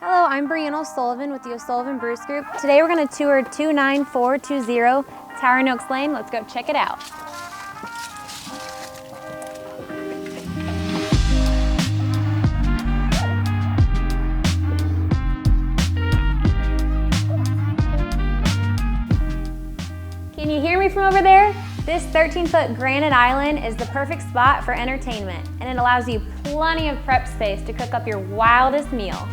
Hello, I'm Breeana Sullivan with the O'Sullivan Bruce Group. Today we're going to tour 29420 Towering Oaks Lane. Let's go check it out. Can you hear me from over there? This 13-foot granite island is the perfect spot for entertainment, and it allows you plenty of prep space to cook up your wildest meal.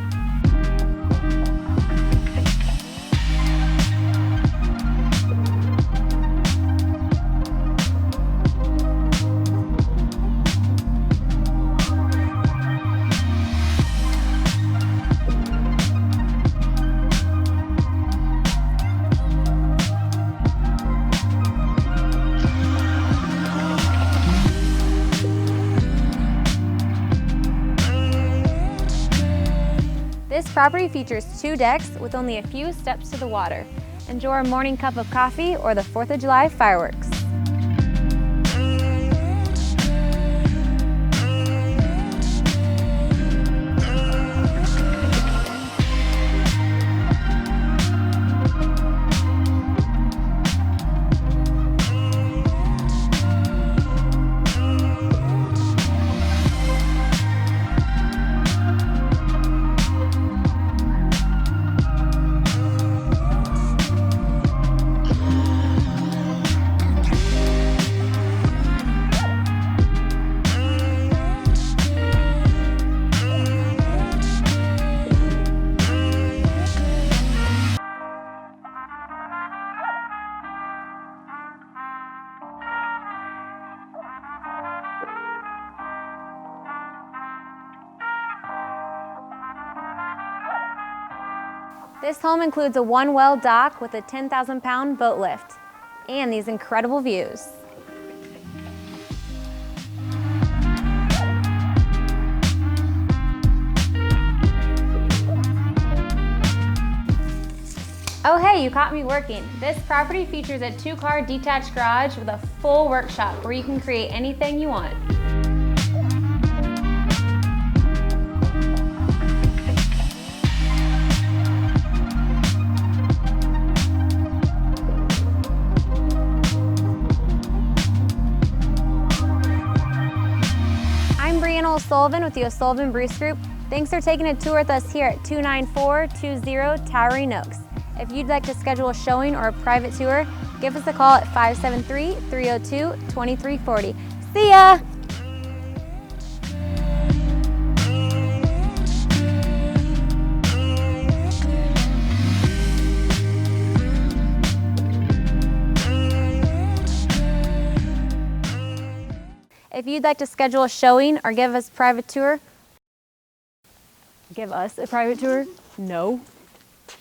This property features 2 decks with only a few steps to the water. Enjoy a morning cup of coffee or the 4th of July fireworks. This home includes a 1-well dock with a 10,000-pound boat lift and these incredible views. Oh hey, you caught me working. This property features a 2-car detached garage with a full workshop where you can create anything you want. I'm Breeana O'Sullivan with the O'Sullivan Bruce Group. Thanks for taking a tour with us here at 29420 Towering Oaks. If you'd like to schedule a showing or a private tour, give us a call at 573-302-2340. See ya! If you'd like to schedule a showing or give us a private tour, no.